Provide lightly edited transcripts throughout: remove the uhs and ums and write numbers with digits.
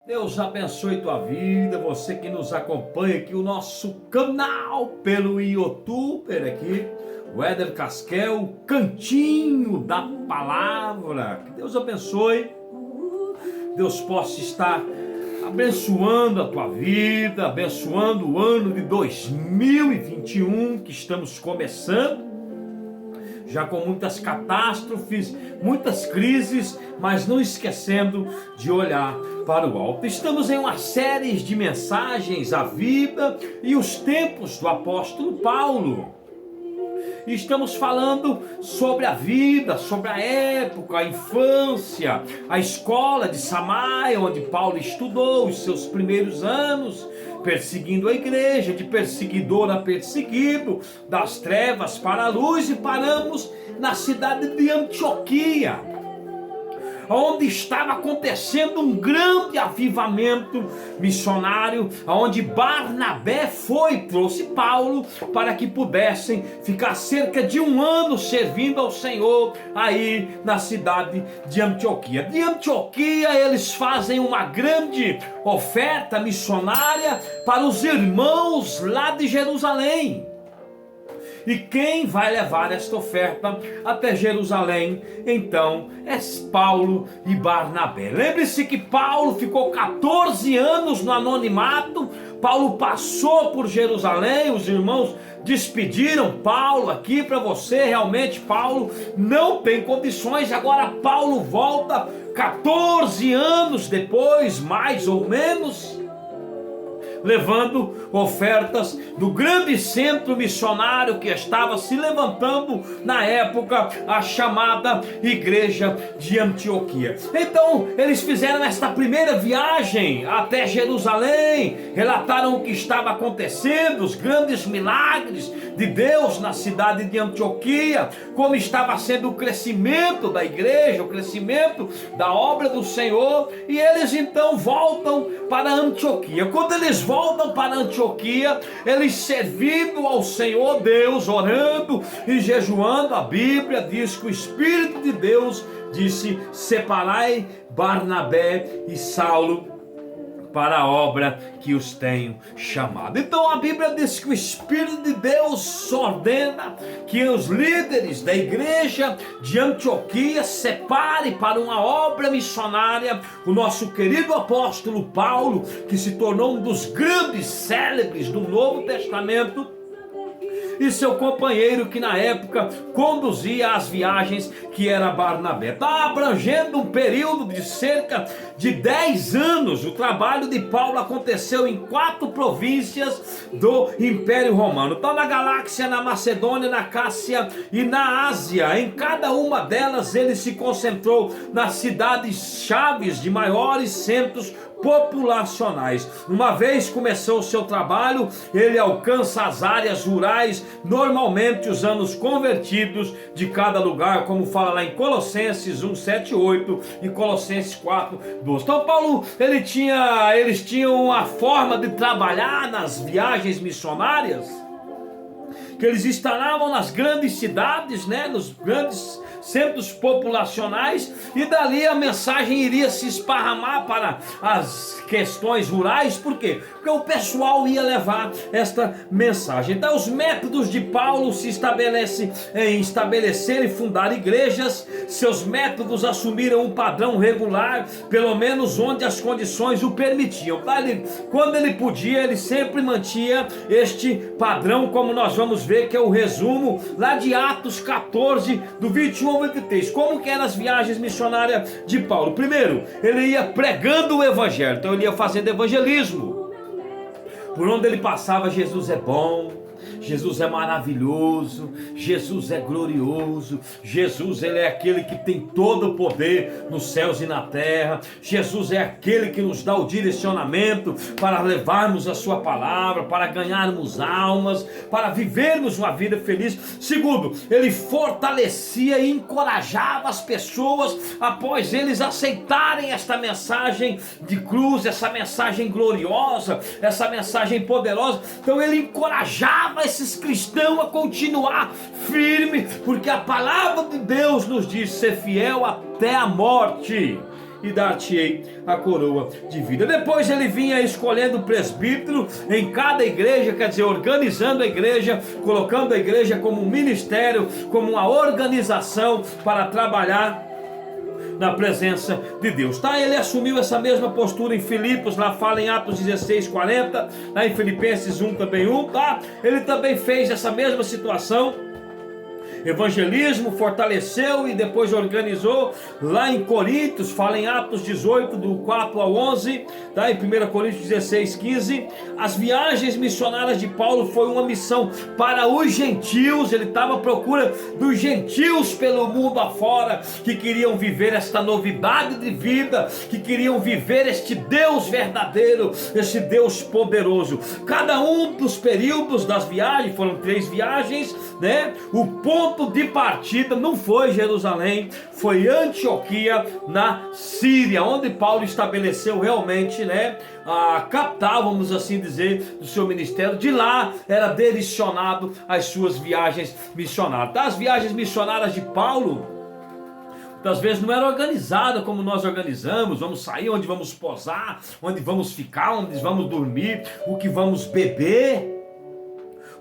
Deus abençoe tua vida, você que nos acompanha aqui, o nosso canal pelo YouTube aqui, o Éder Casquel, Cantinho da Palavra. Que Deus abençoe, Deus possa estar abençoando a tua vida, abençoando o ano de 2021 que estamos começando. Já com muitas catástrofes, muitas crises, mas não esquecendo de olhar para o alto. Estamos em uma série de mensagens, a vida e os tempos do apóstolo Paulo. E estamos falando sobre a vida, sobre a época, a infância, a escola de Samaria, onde Paulo estudou os seus primeiros anos, perseguindo a igreja, de perseguidor a perseguido, das trevas para a luz, e paramos na cidade de Antioquia, onde estava acontecendo um grande avivamento missionário, onde Barnabé trouxe Paulo para que pudessem ficar cerca de um ano servindo ao Senhor aí na cidade de Antioquia. De Antioquia eles fazem uma grande oferta missionária para os irmãos lá de Jerusalém. E quem vai levar esta oferta até Jerusalém, então, é Paulo e Barnabé. Lembre-se que Paulo ficou 14 anos no anonimato. Paulo passou por Jerusalém, os irmãos despediram Paulo aqui para você. Realmente Paulo não tem condições. Agora Paulo volta 14 anos depois, mais ou menos, levando ofertas do grande centro missionário que estava se levantando na época, a chamada Igreja de Antioquia. Então eles fizeram esta primeira viagem até Jerusalém, relataram o que estava acontecendo, os grandes milagres de Deus na cidade de Antioquia, como estava sendo o crescimento da igreja, o crescimento da obra do Senhor. E eles então voltam para Antioquia. Quando eles voltam para Antioquia, eles servindo ao Senhor Deus, orando e jejuando, a Bíblia diz que o Espírito de Deus disse: separai Barnabé e Saulo para a obra que os tenho chamado. Então a Bíblia diz que o Espírito de Deus ordena que os líderes da igreja de Antioquia separe para uma obra missionária o nosso querido apóstolo Paulo, que se tornou um dos grandes célebres do Novo Testamento, e seu companheiro que na época conduzia as viagens, que era Barnabé. Está abrangendo um período de cerca de 10 anos. O trabalho de Paulo aconteceu em 4 províncias do Império Romano. Está na Galácia, na Macedônia, na Cássia e na Ásia. Em cada uma delas ele se concentrou nas cidades chaves de maiores centros populacionais. Uma vez começou o seu trabalho, ele alcança as áreas rurais, normalmente os convertidos de cada lugar, como fala lá em Colossenses 1, 7, 8 e Colossenses 4, 12. Então Paulo, eles tinham uma forma de trabalhar nas viagens missionárias, que eles instalavam nas grandes cidades, nos grandes centros populacionais, e dali a mensagem iria se esparramar para as questões rurais. Por quê? Porque o pessoal ia levar esta mensagem. Então os métodos de Paulo se estabelecem em estabelecer e fundar igrejas. Seus métodos assumiram um padrão regular, pelo menos onde as condições o permitiam. Quando ele podia, ele sempre mantinha este padrão, como nós vamos ver, que é o resumo lá de Atos 14, do 21 ao 23. Como que eram as viagens missionárias de Paulo? Primeiro, ele ia pregando o evangelho. Então ele ia fazendo evangelismo. Por onde ele passava, Jesus é bom, Jesus é maravilhoso, Jesus é glorioso, Jesus ele é aquele que tem todo o poder nos céus e na terra. Jesus é aquele que nos dá o direcionamento para levarmos a sua palavra, para ganharmos almas, para vivermos uma vida feliz. Segundo, ele fortalecia e encorajava as pessoas após eles aceitarem esta mensagem de cruz, essa mensagem gloriosa, essa mensagem poderosa. Então ele encorajava esses cristãos a continuar firme, porque a palavra de Deus nos diz ser fiel até a morte, e dar-te-ei a coroa de vida. Depois ele vinha escolhendo o presbítero em cada igreja, quer dizer, organizando a igreja, colocando a igreja como um ministério, como uma organização para trabalhar na presença de Deus, tá? Ele assumiu essa mesma postura em Filipos, lá fala em Atos 16:40, lá em Filipenses 1 também 1, tá? Ele também fez essa mesma situação, evangelismo, fortaleceu e depois organizou. Lá em Coríntios, fala em Atos 18, do 4 ao 11, tá? Em 1 Coríntios 16, 15, as viagens missionárias de Paulo foi uma missão para os gentios. Ele estava à procura dos gentios pelo mundo afora, que queriam viver esta novidade de vida, que queriam viver este Deus verdadeiro, este Deus poderoso. Cada um dos períodos das viagens, foram 3 viagens, né? O ponto de partida não foi Jerusalém, foi Antioquia, na Síria, onde Paulo estabeleceu realmente, né, a capital, vamos assim dizer, do seu ministério. De lá era direcionado as suas viagens missionárias. As viagens missionárias de Paulo, muitas vezes não era organizada como nós organizamos. Vamos sair, onde vamos posar, onde vamos ficar, onde vamos dormir, o que vamos beber,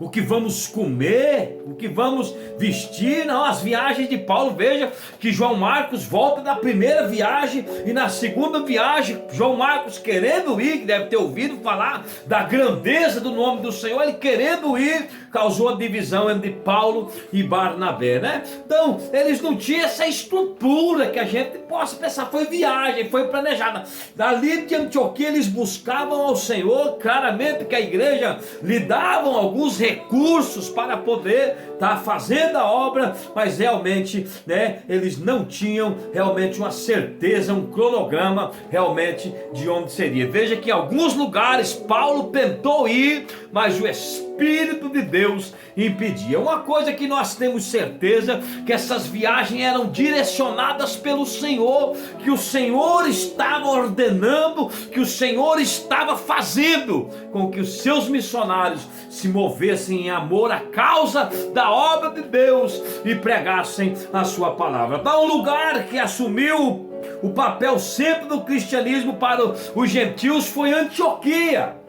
o que vamos comer, o que vamos vestir. Não, as viagens de Paulo, veja que João Marcos volta da primeira viagem, e na segunda viagem, João Marcos querendo ir, que deve ter ouvido falar da grandeza do nome do Senhor, ele querendo ir, causou a divisão entre Paulo e Barnabé, né? Então, eles não tinham essa estrutura que a gente possa pensar, foi viagem, foi planejada. Dali de Antioquia eles buscavam ao Senhor, claramente que a igreja lhe davam alguns recursos para poder estar fazendo a obra, mas realmente, né, eles não tinham realmente uma certeza, um cronograma realmente de onde seria. Veja que em alguns lugares Paulo tentou ir, mas o Espírito de Deus impedia. Uma coisa que nós temos certeza, que essas viagens eram direcionadas pelo Senhor, que o Senhor estava ordenando, que o Senhor estava fazendo com que os seus missionários se movessem em amor à causa da obra de Deus e pregassem a sua palavra. Para um lugar que assumiu o papel sempre do cristianismo para os gentios foi Antioquia.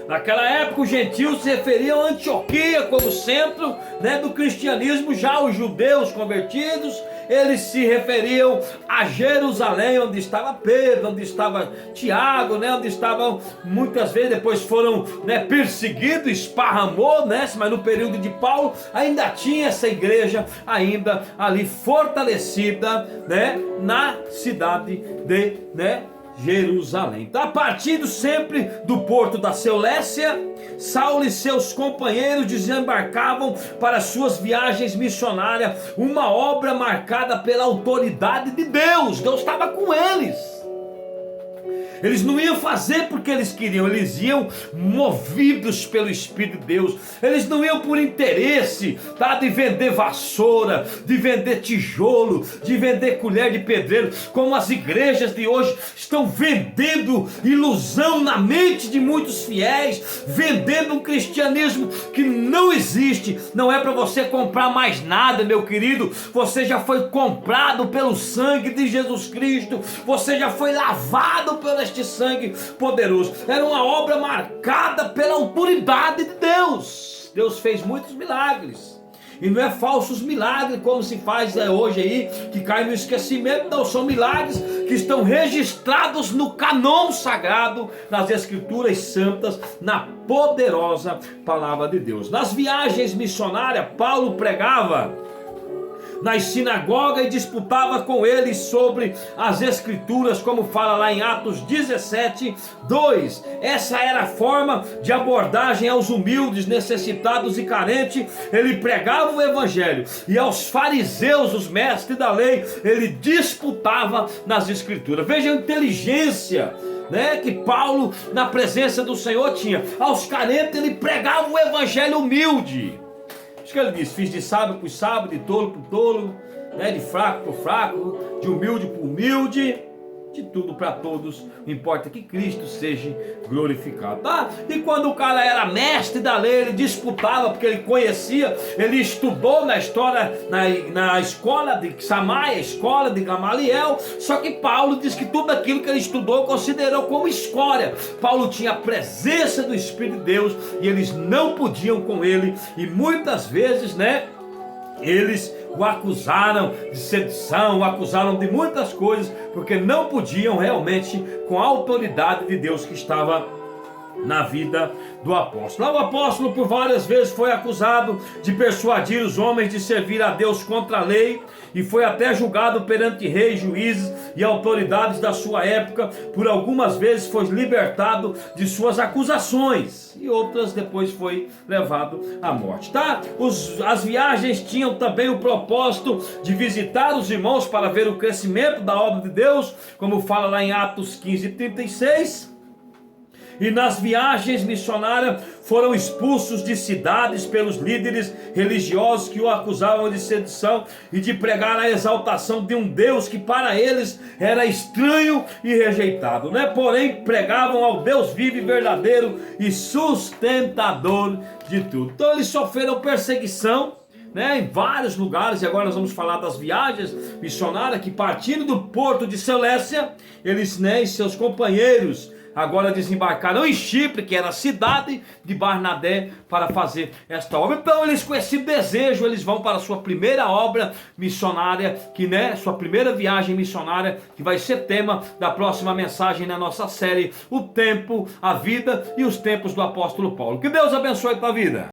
Naquela época os gentios se referiam a Antioquia como centro, né, do cristianismo. Já os judeus convertidos, eles se referiam a Jerusalém, onde estava Pedro, onde estava Tiago, né, onde estavam, muitas vezes depois foram, né, perseguidos, esparramou, né, mas no período de Paulo ainda tinha essa igreja ainda ali fortalecida, né, na cidade de, né, Jerusalém. Então, a partir sempre do porto da Seleucia, Saulo e seus companheiros desembarcavam para suas viagens missionárias, uma obra marcada pela autoridade de Deus. Deus estava com eles. Eles não iam fazer porque eles queriam, eles iam movidos pelo Espírito de Deus. Eles não iam por interesse, tá, de vender vassoura, de vender tijolo, de vender colher de pedreiro, como as igrejas de hoje estão vendendo ilusão na mente de muitos fiéis, vendendo um cristianismo que não existe. Não é para você comprar mais nada, meu querido. Você já foi comprado pelo sangue de Jesus Cristo, você já foi lavado pelo este sangue poderoso. Era uma obra marcada pela autoridade de Deus. Deus fez muitos milagres, e não é falsos milagres como se faz hoje aí, que cai no esquecimento. Não, são milagres que estão registrados no cânon sagrado, nas escrituras santas, na poderosa palavra de Deus. Nas viagens missionárias, Paulo pregava nas sinagogas e disputava com eles sobre as escrituras, como fala lá em Atos 17, 2. Essa era a forma de abordagem aos humildes, necessitados e carentes. Ele pregava o evangelho, e aos fariseus, os mestres da lei, ele disputava nas escrituras. Veja a inteligência, né, que Paulo na presença do Senhor tinha. Aos carentes ele pregava o evangelho humilde. Que ele diz: fiz de sábio por sábio, de tolo por tolo, né, de fraco por fraco, de humilde por humilde. de tudo para todos, importa que Cristo seja glorificado, tá? E quando o cara era mestre da lei, ele disputava, porque ele conhecia, ele estudou na história, na escola de Samaia, escola de Gamaliel, só que Paulo diz que tudo aquilo que ele estudou considerou como escória. Paulo tinha a presença do Espírito de Deus e eles não podiam com ele, e muitas vezes, né, eles o acusaram de sedição, o acusaram de muitas coisas, porque não podiam realmente com a autoridade de Deus que estava na vida do apóstolo. O apóstolo por várias vezes foi acusado de persuadir os homens de servir a Deus contra a lei, e foi até julgado perante reis, juízes e autoridades da sua época. Por algumas vezes foi libertado de suas acusações, e outras depois foi levado à morte, tá? As viagens tinham também o propósito de visitar os irmãos para ver o crescimento da obra de Deus, como fala lá em Atos 15:36. E nas viagens missionárias foram expulsos de cidades pelos líderes religiosos que o acusavam de sedição e de pregar a exaltação de um Deus que para eles era estranho e rejeitado, né? Porém pregavam ao Deus vivo e verdadeiro e sustentador de tudo. Então eles sofreram perseguição, né, em vários lugares. E agora nós vamos falar das viagens missionárias que, partindo do porto de Selécia, eles, né, e seus companheiros agora desembarcaram em Chipre, que era a cidade de Barnabé, para fazer esta obra. Então eles, com esse desejo, eles vão para a sua primeira obra missionária, que, né, sua primeira viagem missionária, que vai ser tema da próxima mensagem na nossa série, o tempo, a vida e os tempos do apóstolo Paulo. Que Deus abençoe a tua vida.